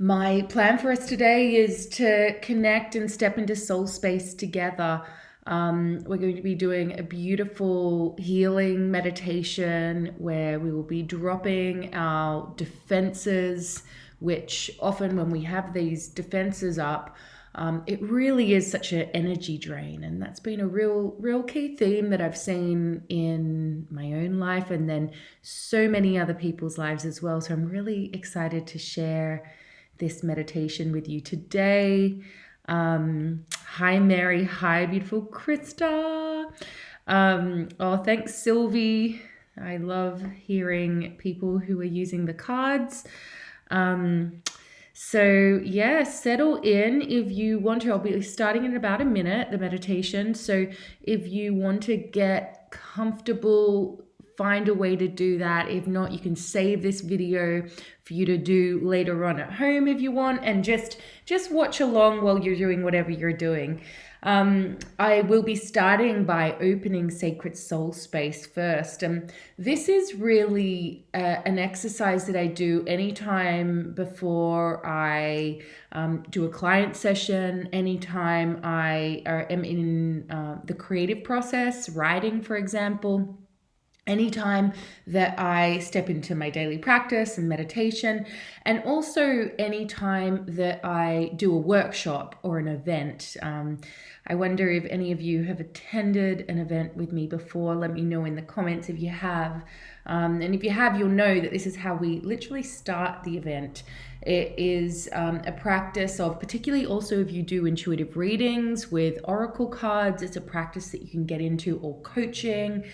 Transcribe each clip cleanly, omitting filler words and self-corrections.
My plan for us today is to connect and step into soul space together. We're going to be doing a beautiful healing meditation where we will be dropping our defenses, which often when we have these defenses up, it really is such an energy drain. And that's been a real key theme that I've seen in my own life and then so many other people's lives as well. So I'm really excited to share this meditation with you today. Hi, Mary. Hi, beautiful Krista. Thanks, Sylvie. I love hearing people who are using the cards. Settle in if you want to. I'll be starting in about a minute, the meditation. So if you want to get comfortable, find a way to do that. If not, you can save this video for you to do later on at home if you want, and just watch along while you're doing whatever you're doing. I will be starting by opening sacred soul space first. This is really an exercise that I do anytime before I do a client session, anytime I am in the creative process, writing, for example. Anytime that I step into my daily practice and meditation, and also anytime that I do a workshop or an event. I wonder if any of you have attended an event with me before. Let me know in the comments if you have. And if you have, you'll know that this is how we literally start the event. It is a practice of, particularly also if you do intuitive readings with oracle cards, it's a practice that you can get into, or coaching,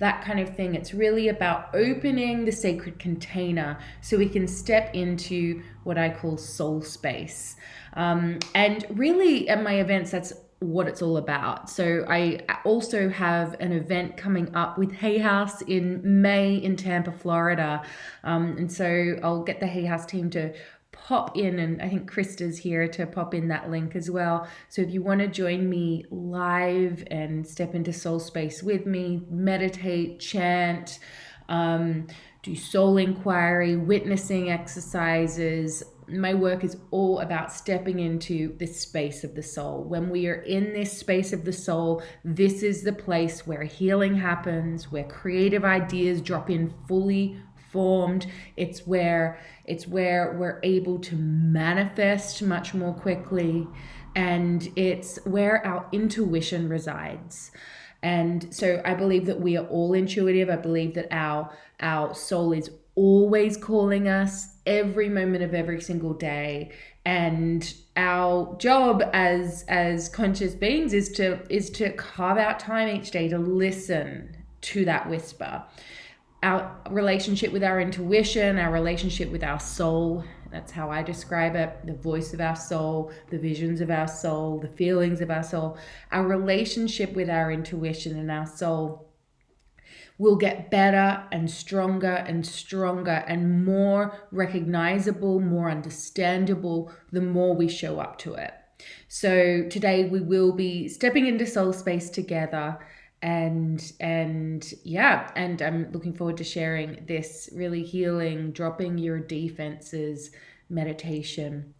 that kind of thing. It's really about opening the sacred container so we can step into what I call soul space. And really at my events, that's what it's all about. So I also have an event coming up with Hay House in May in Tampa, Florida. And so I'll get the Hay House team to pop in, and I think Krista's here to pop in that link as well. So if you want to join me live and step into soul space with me, meditate, chant, do soul inquiry, witnessing exercises. My work is all about stepping into this space of the soul. When we are in this space of the soul, this is the place where healing happens, where creative ideas drop in fully formed. It's where we're able to manifest much more quickly, and it's where our intuition resides. And so I believe that we are all intuitive. I believe that our soul is always calling us every moment of every single day. And our job as conscious beings is to carve out time each day to listen to that whisper. Our relationship with our intuition, our relationship with our soul, that's how I describe it, the voice of our soul, the visions of our soul, the feelings of our soul. Our relationship with our intuition and our soul will get better and stronger and more recognizable, more understandable the more we show up to it. So today we will be stepping into soul space together, and I'm looking forward to sharing this really healing, dropping your defenses meditation.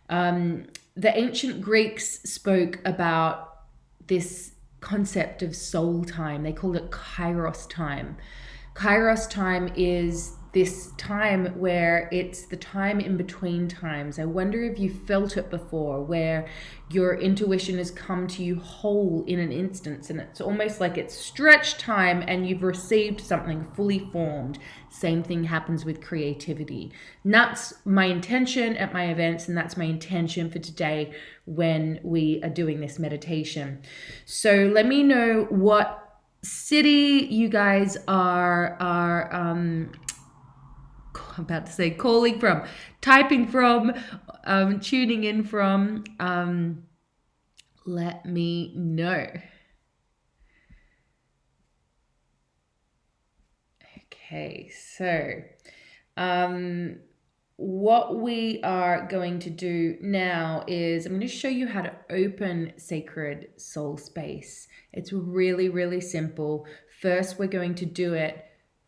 The ancient Greeks spoke about this concept of soul time. They called it kairos time. Kairos time is this time where it's the time in between times. I wonder if you felt it before, where your intuition has come to you whole in an instance, and it's almost like it's stretch time and you've received something fully formed. Same thing happens with creativity. And that's my intention at my events, and that's my intention for today when we are doing this meditation. So let me know what city you guys are I'm about to say calling from, typing from, tuning in from. Let me know. Okay, so what we are going to do now is I'm going to show you how to open sacred soul space. It's really, really simple. First, we're going to do it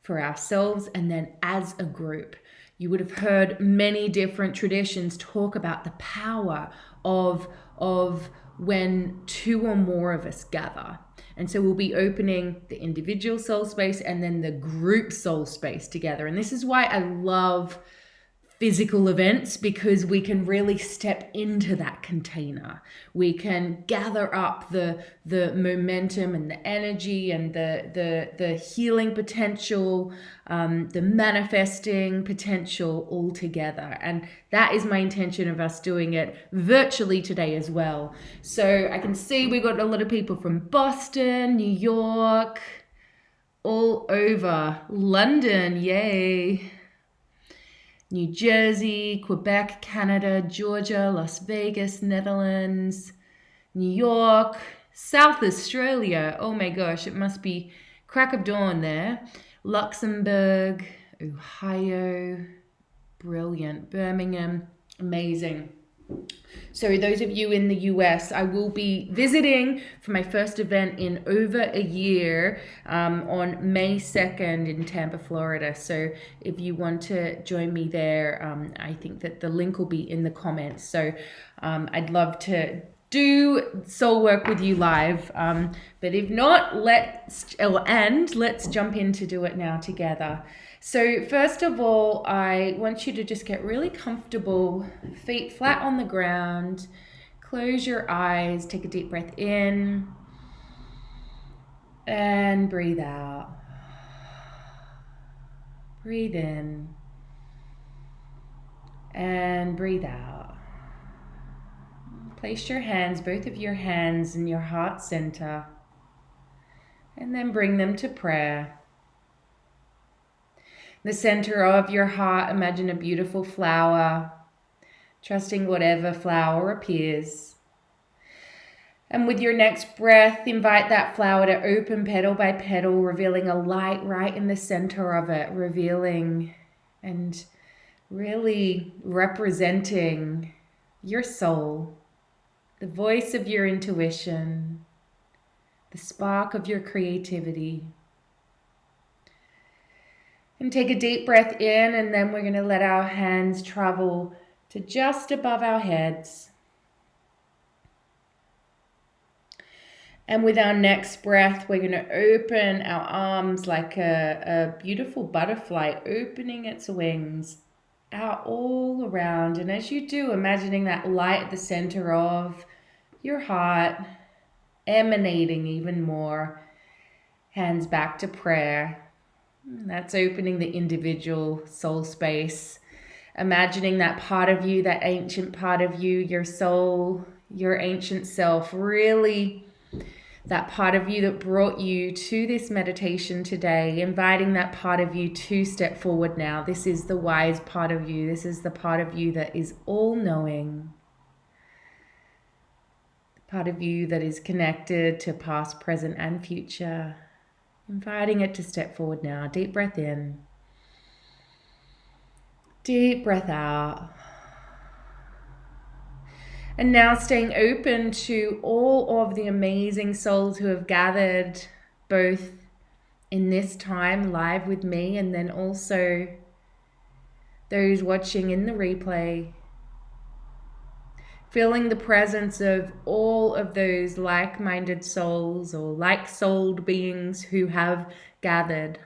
for ourselves and then as a group. You would have heard many different traditions talk about the power of when two or more of us gather. And so we'll be opening the individual soul space and then the group soul space together. And this is why I love physical events, because we can really step into that container. We can gather up the momentum and the energy and the healing potential, the manifesting potential all together. And that is my intention of us doing it virtually today as well. So I can see we've got a lot of people from Boston, New York, all over, London, yay. New Jersey, Quebec, Canada, Georgia, Las Vegas, Netherlands, New York, South Australia. Oh my gosh, it must be crack of dawn there. Luxembourg, Ohio, brilliant. Birmingham, amazing. So those of you in the US, I will be visiting for my first event in over a year on May 2nd in Tampa, Florida. So if you want to join me there, I think that the link will be in the comments. So I'd love to do soul work with you live. But if not, let's jump in to do it now together. So first of all, I want you to just get really comfortable, feet flat on the ground, close your eyes, take a deep breath in, and breathe out. Breathe in, and breathe out. Place your hands, both of your hands, in your heart center, and then bring them to prayer. The center of your heart, imagine a beautiful flower, trusting whatever flower appears. And with your next breath, invite that flower to open petal by petal, revealing a light right in the center of it, revealing and really representing your soul, the voice of your intuition, the spark of your creativity. And take a deep breath in, and then we're going to let our hands travel to just above our heads. And with our next breath, we're going to open our arms like a beautiful butterfly, opening its wings out all around. And as you do, imagining that light at the center of your heart, emanating even more. Hands back to prayer. That's opening the individual soul space. Imagining that part of you, that ancient part of you, your soul, your ancient self, really that part of you that brought you to this meditation today, inviting that part of you to step forward now. This is the wise part of you. This is the part of you that is all-knowing. The part of you that is connected to past, present, and future. Inviting it to step forward now. Deep breath in. Deep breath out. And now staying open to all of the amazing souls who have gathered both in this time live with me, and then also those watching in the replay. Feeling the presence of all of those like-minded souls or like-souled beings who have gathered.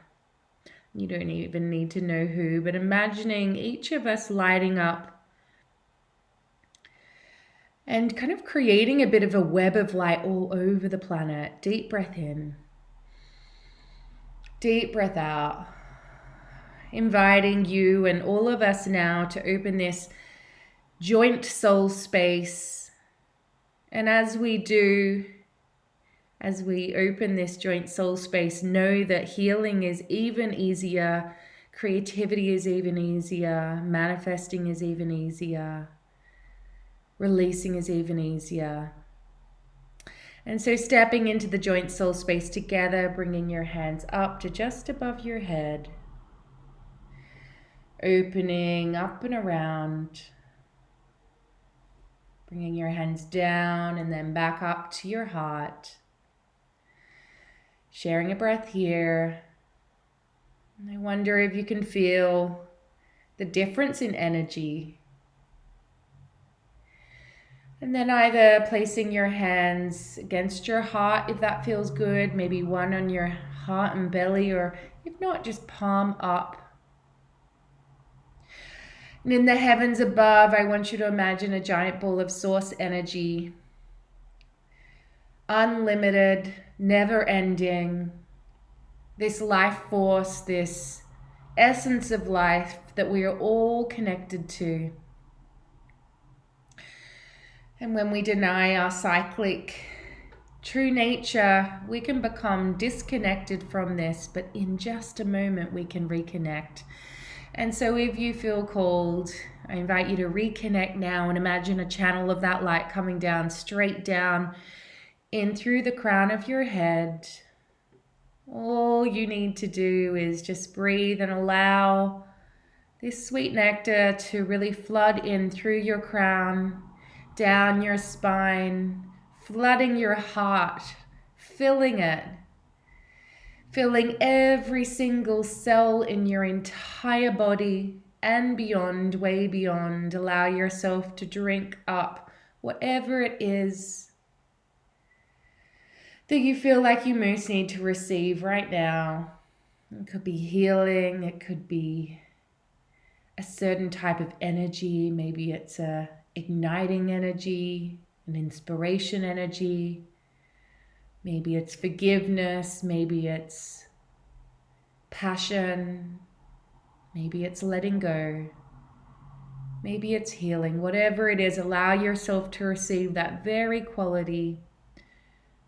You don't even need to know who, but imagining each of us lighting up and kind of creating a bit of a web of light all over the planet. Deep breath in. Deep breath out. Inviting you and all of us now to open this joint soul space. And as we do, as we open this joint soul space, know that healing is even easier, creativity is even easier, manifesting is even easier, releasing is even easier. And so stepping into the joint soul space together, bringing your hands up to just above your head, opening up and around, bringing your hands down and then back up to your heart. Sharing a breath here. And I wonder if you can feel the difference in energy. And then either placing your hands against your heart if that feels good, maybe one on your heart and belly, or if not, just palm up. And in the heavens above, I want you to imagine a giant ball of source energy, unlimited, never ending, this life force, this essence of life that we are all connected to. And when we deny our cyclic true nature, we can become disconnected from this, but in just a moment we can reconnect. And so if you feel called, I invite you to reconnect now and imagine a channel of that light coming down, straight down in through the crown of your head. All you need to do is just breathe and allow this sweet nectar to really flood in through your crown, down your spine, flooding your heart, filling it, filling every single cell in your entire body and beyond, way beyond. Allow yourself to drink up whatever it is that you feel like you most need to receive right now. It could be healing, it could be a certain type of energy. Maybe it's a igniting energy, an inspiration energy. Maybe it's forgiveness. Maybe it's passion. Maybe it's letting go. Maybe it's healing. Whatever it is, allow yourself to receive that very quality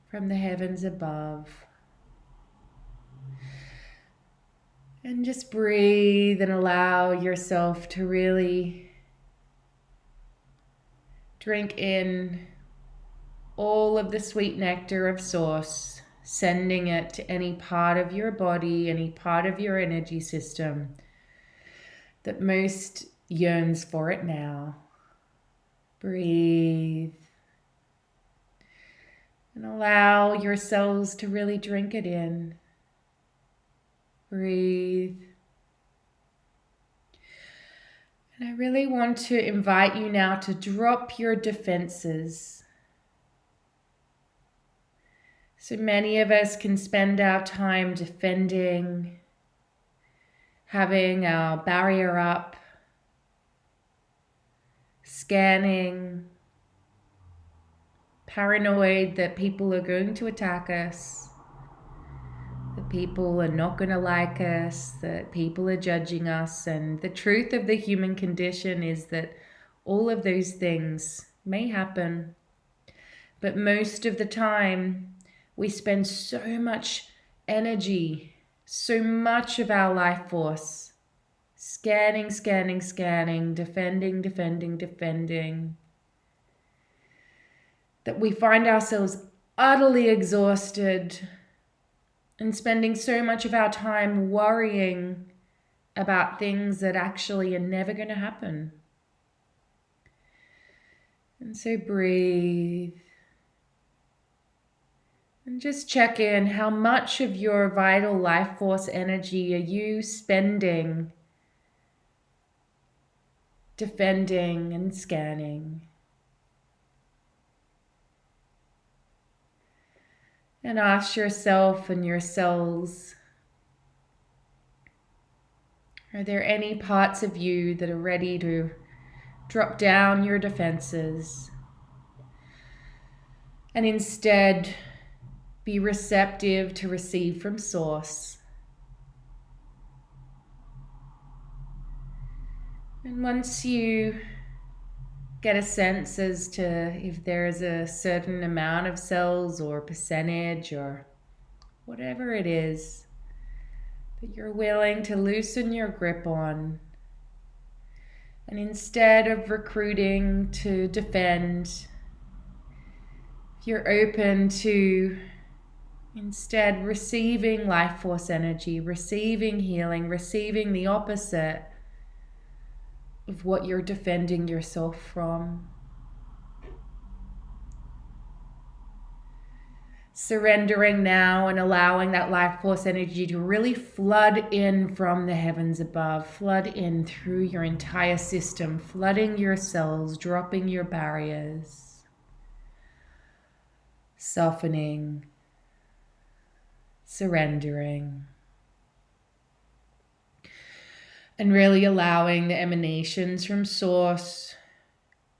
from the heavens above. And just breathe and allow yourself to really drink in all of the sweet nectar of Source, sending it to any part of your body, any part of your energy system that most yearns for it now. Breathe. And allow your cells to really drink it in. Breathe. And I really want to invite you now to drop your defenses. So many of us can spend our time defending, having our barrier up, scanning, paranoid that people are going to attack us, that people are not going to like us, that people are judging us. And the truth of the human condition is that all of those things may happen, but most of the time we spend so much energy, so much of our life force scanning, defending, that we find ourselves utterly exhausted and spending so much of our time worrying about things that actually are never going to happen. And so breathe. And just check in, how much of your vital life force energy are you spending defending and scanning? And ask yourself and your cells, are there any parts of you that are ready to drop down your defenses and instead be receptive to receive from Source? And once you get a sense as to if there is a certain amount of cells or percentage or whatever it is that you're willing to loosen your grip on, and instead of recruiting to defend, if you're open to instead receiving life force energy, receiving healing, receiving the opposite of what you're defending yourself from. Surrendering now and allowing that life force energy to really flood in from the heavens above, flood in through your entire system, flooding your cells, dropping your barriers, softening, surrendering, and really allowing the emanations from Source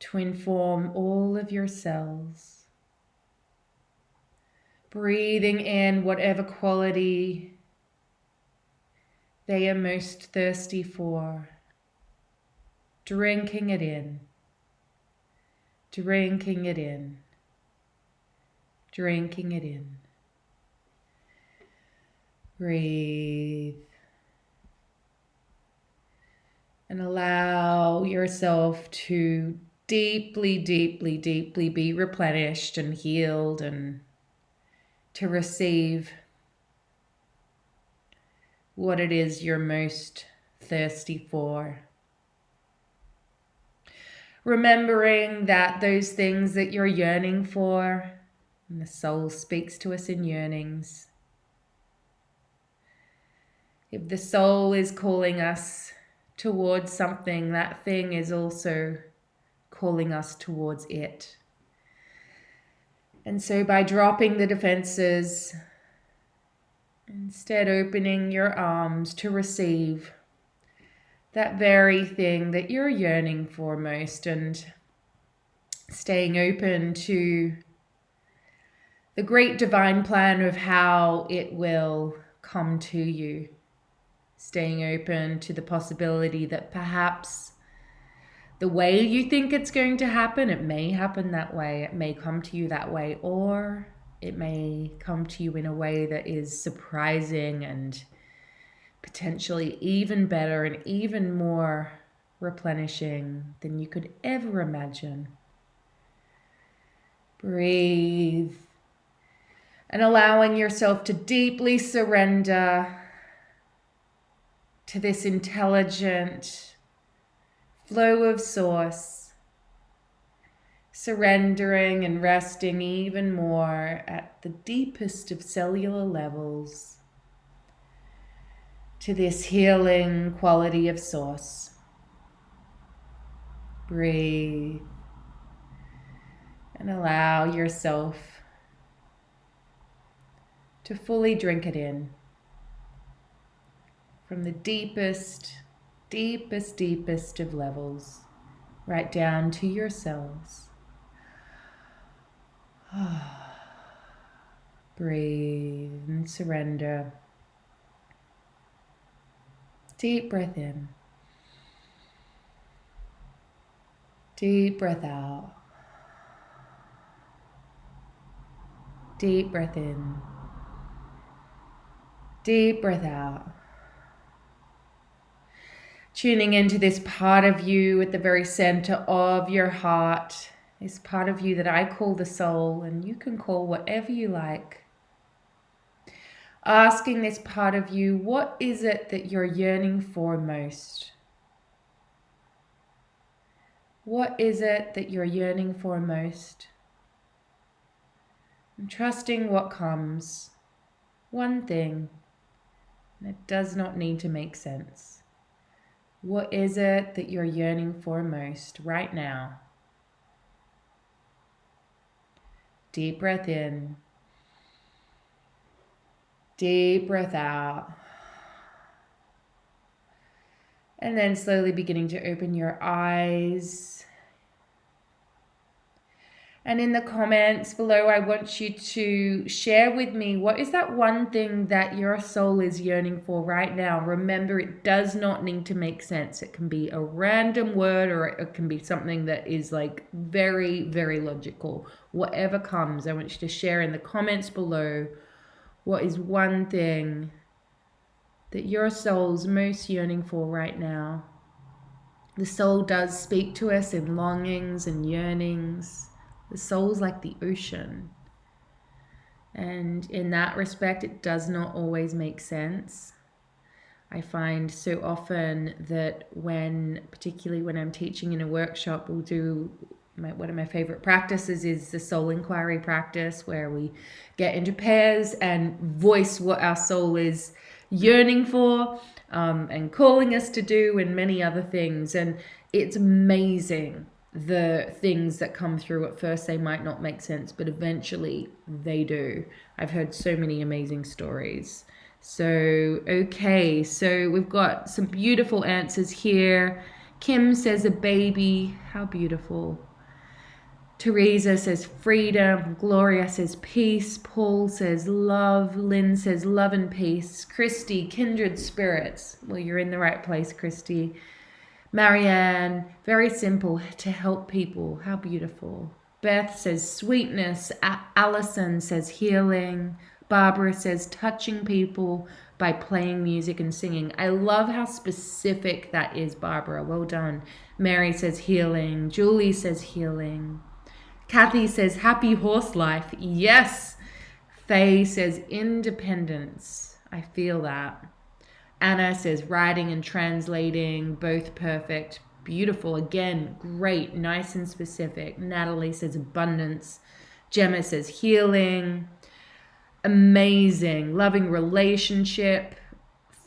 to inform all of your cells. Breathing in whatever quality they are most thirsty for. Drinking it in. Drinking it in. Drinking it in. Breathe. And allow yourself to deeply, deeply, deeply be replenished and healed, and to receive what it is you're most thirsty for. Remembering that those things that you're yearning for, and the soul speaks to us in yearnings. If the soul is calling us towards something, that thing is also calling us towards it. And so by dropping the defenses, instead opening your arms to receive that very thing that you're yearning for most, and staying open to the great divine plan of how it will come to you. Staying open to the possibility that perhaps the way you think it's going to happen, it may happen that way, it may come to you that way, or it may come to you in a way that is surprising and potentially even better and even more replenishing than you could ever imagine. Breathe. And allowing yourself to deeply surrender to this intelligent flow of Source, surrendering and resting even more at the deepest of cellular levels to this healing quality of Source. Breathe and allow yourself to fully drink it in from the deepest, deepest, deepest of levels, right down to your cells. Breathe and surrender. Deep breath in. Deep breath out. Deep breath in. Deep breath out. Tuning into this part of you at the very center of your heart, this part of you that I call the soul, and you can call whatever you like. Asking this part of you, what is it that you're yearning for most? What is it that you're yearning for most? And trusting what comes. One thing. And it does not need to make sense. What is it that you're yearning for most right now? Deep breath in. Deep breath out. And then slowly beginning to open your eyes. And in the comments below, I want you to share with me, what is that one thing that your soul is yearning for right now? Remember, it does not need to make sense. It can be a random word, or it can be something that is like very, very logical. Whatever comes, I want you to share in the comments below, what is one thing that your soul's most yearning for right now? The soul does speak to us in longings and yearnings. The soul's like the ocean. And in that respect, it does not always make sense. I find so often that particularly when I'm teaching in a workshop, we'll do one of my favorite practices is the soul inquiry practice, where we get into pairs and voice what our soul is yearning for, and calling us to do, and many other things. And it's amazing the things that come through. At first they might not make sense, but eventually they do. I've heard so many amazing stories. So, okay, so we've got some beautiful answers here. Kim says a baby. How beautiful. Teresa says freedom. Gloria says peace. Paul says love. Lynn says love and peace. Christy, kindred spirits. Well, you're in the right place, Christy. Marianne, very simple, to help people. How beautiful. Beth says sweetness. Allison says healing. Barbara says touching people by playing music and singing. I love how specific that is, Barbara. Well done. Mary says healing. Julie says healing. Kathy says happy horse life. Yes. Faye says independence. I feel that. Anna says writing and translating, both perfect. Beautiful. Again, great. Nice and specific. Natalie says abundance. Gemma says healing. Amazing. Loving relationship.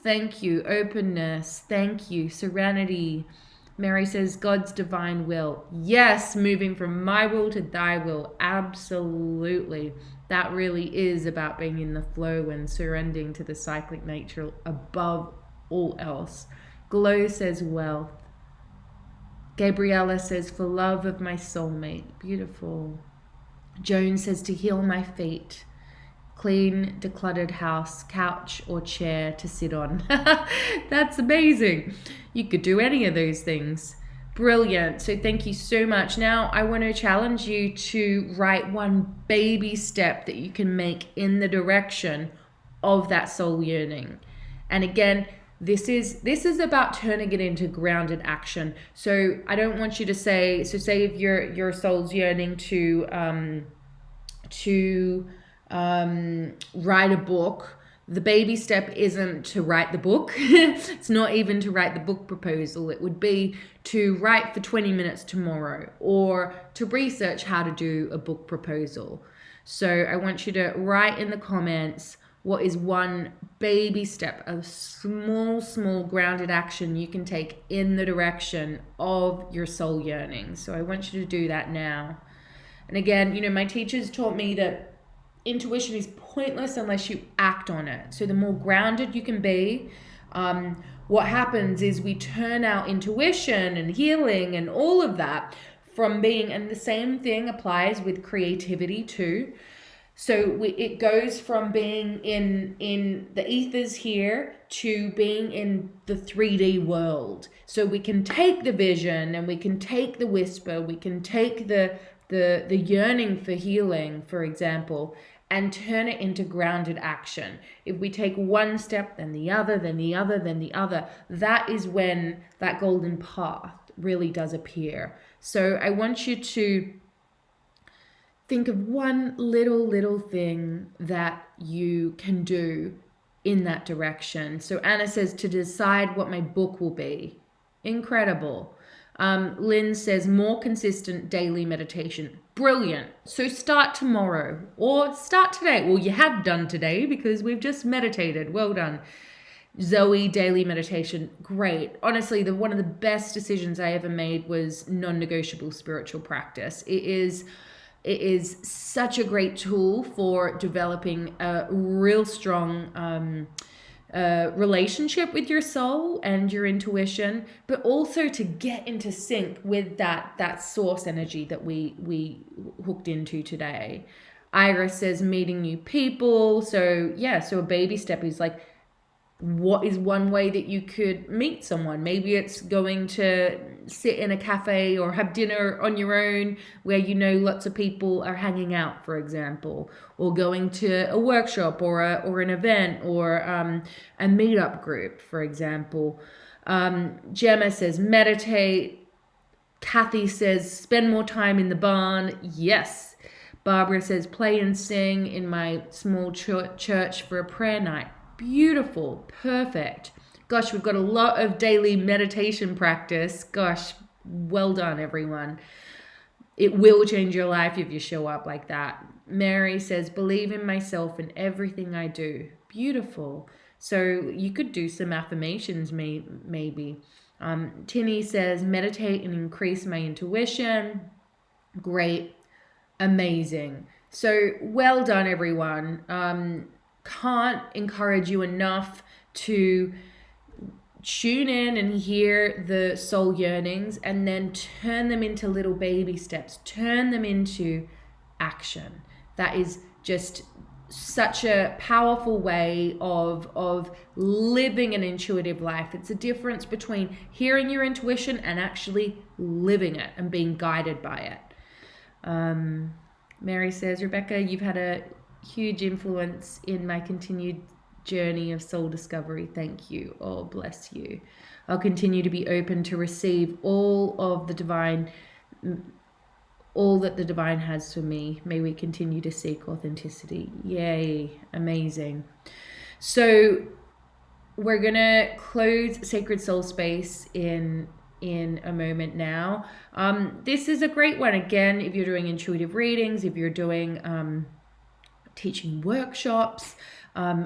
Thank you. Openness. Thank you. Serenity. Mary says God's divine will. Yes, moving from my will to thy will. Absolutely. That really is about being in the flow and surrendering to the cyclic nature above all else. Glow says wealth. Gabriella says for love of my soulmate. Beautiful. Joan says to heal my feet. Clean, decluttered house, couch or chair to sit on. That's amazing. You could do any of those things. Brilliant. So thank you so much. Now I want to challenge you to write one baby step that you can make in the direction of that soul yearning. And again, this is about turning it into grounded action. So I don't want you to say, so say if your soul's yearning to write a book, the baby step isn't to write the book. It's not even to write the book proposal. It would be to write for 20 minutes tomorrow, or to research how to do a book proposal. So I want you to write in the comments what is one baby step, a small grounded action you can take in the direction of your soul yearning. So I want you to do that now. And again, my teachers taught me that intuition is pointless unless you act on it. So the more grounded you can be, what happens is we turn our intuition and healing and all of that from being, and the same thing applies with creativity too. So it goes from being in the ethers here to being in the 3D world. So we can take the vision and we can take the whisper, we can take the yearning for healing, for example, and turn it into grounded action. If we take one step, then the other, then the other, then the other, that is when that golden path really does appear. So I want you to think of one little thing that you can do in that direction. So Anna says to decide what my book will be. Incredible. Lynn says more consistent daily meditation. Brilliant. So start tomorrow or start today. Well, you have done today because we've just meditated. Well done. Zoe, daily meditation. Great. Honestly, one of the best decisions I ever made was non-negotiable spiritual practice. It is such a great tool for developing a real strong relationship with your soul and your intuition, but also to get into sync with that source energy that we hooked into today. Iris says meeting new people. So a baby step is like, what is one way that you could meet someone? Maybe it's going to sit in a cafe or have dinner on your own where lots of people are hanging out, for example, or going to a workshop or an event or a meetup group, for example. Gemma says meditate. Kathy says spend more time in the barn. Yes. Barbara says play and sing in my small church for a prayer night. Beautiful. Perfect. Gosh, we've got a lot of daily meditation practice. Gosh, well done, everyone. it will change your life if you show up like that. Mary says, believe in myself and everything I do. Beautiful. So you could do some affirmations, maybe. Tinny says, meditate and increase my intuition. Great. Amazing. So well done, everyone. Can't encourage you enough to tune in and hear the soul yearnings and then turn them into little baby steps, turn them into action. That is just such a powerful way of living an intuitive life. It's a difference between hearing your intuition and actually living it and being guided by it. Mary says, Rebecca, you've had a huge influence in my continued journey of soul discovery. Thank you. Oh, bless you. I'll continue to be open to receive all of the divine, all that the divine has for me. May we continue to seek authenticity. Yay. Amazing. So we're going to close Sacred Soul Space in a moment now. This is a great one. Again, if you're doing intuitive readings, if you're doing teaching workshops,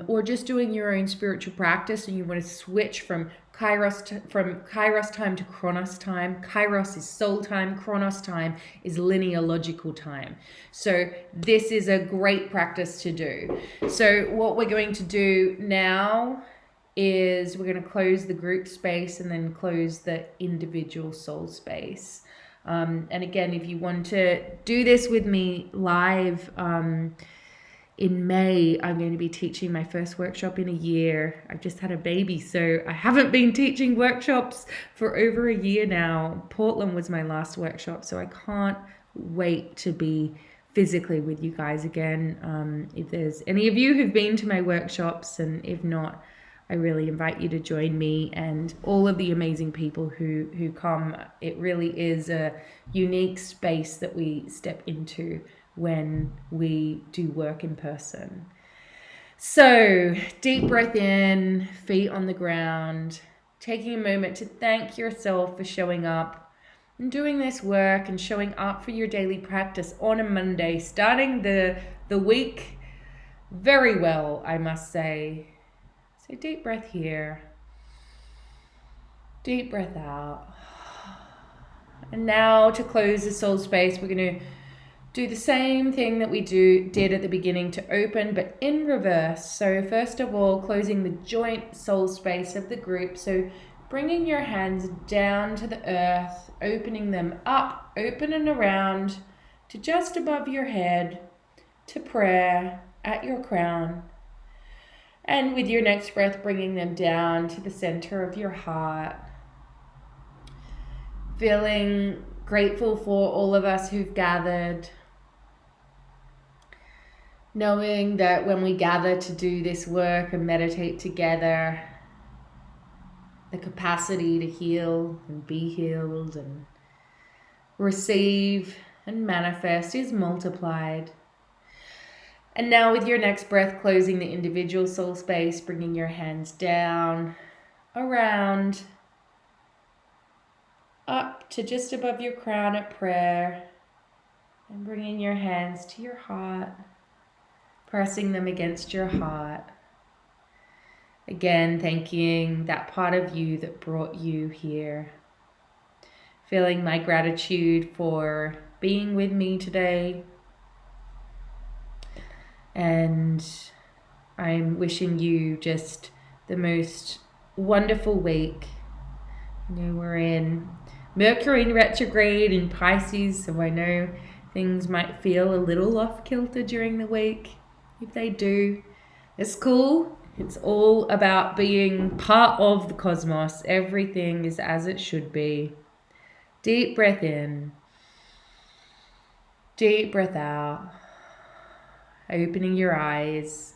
or just doing your own spiritual practice and you want to switch from Kairos time to Chronos time. Kairos is soul time, Chronos time is linealogical time. So this is a great practice to do. So what we're going to do now is we're going to close the group space and then close the individual soul space. And again, if you want to do this with me live, in May, I'm going to be teaching my first workshop in a year. I've just had a baby, so I haven't been teaching workshops for over a year now. Portland was my last workshop, so I can't wait to be physically with you guys again. If there's any of you who've been to my workshops, and if not, I really invite you to join me and all of the amazing people who come. It really is a unique space that we step into when we do work in person. So deep breath in, feet on the ground, taking a moment to thank yourself for showing up and doing this work and showing up for your daily practice on a Monday, starting the week very well, I must say. So deep breath here, deep breath out. And now to close the soul space, we're going to do the same thing that we did at the beginning to open, but in reverse. So first of all, closing the joint soul space of the group. So bringing your hands down to the earth, opening them up, open and around to just above your head, to prayer at your crown. And with your next breath, bringing them down to the center of your heart. Feeling grateful for all of us who've gathered. Knowing that when we gather to do this work and meditate together, the capacity to heal and be healed and receive and manifest is multiplied. And now with your next breath, closing the individual soul space, bringing your hands down, around, up to just above your crown at prayer, and bringing your hands to your heart, pressing them against your heart. Again, thanking that part of you that brought you here. Feeling my gratitude for being with me today. And I'm wishing you just the most wonderful week. You know, we're in Mercury in retrograde in Pisces, so I know things might feel a little off kilter during the week. If they do, it's cool. It's all about being part of the cosmos. Everything is as it should be. Deep breath in. Deep breath out. Opening your eyes.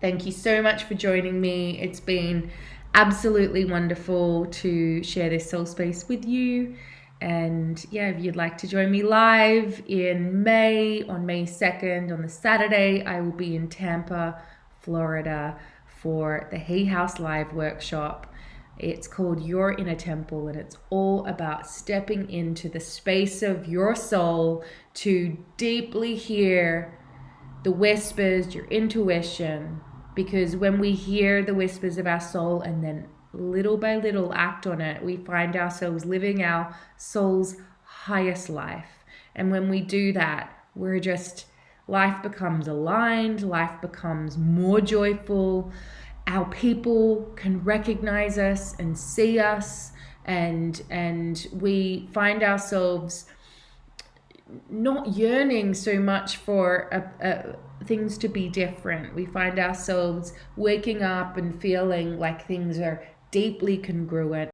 Thank you so much for joining me. It's been absolutely wonderful to share this soul space with you. And yeah, if you'd like to join me live in May, on May 2nd, on the Saturday, I will be in Tampa, Florida for the Hay House Live workshop. It's called Your Inner Temple, and it's all about stepping into the space of your soul to deeply hear the whispers, your intuition. Because when we hear the whispers of our soul and then little by little act on it, we find ourselves living our soul's highest life. And when we do that, life becomes aligned, life becomes more joyful. Our people can recognize us and see us, and we find ourselves not yearning so much for things to be different. We find ourselves waking up and feeling like things are deeply congruent,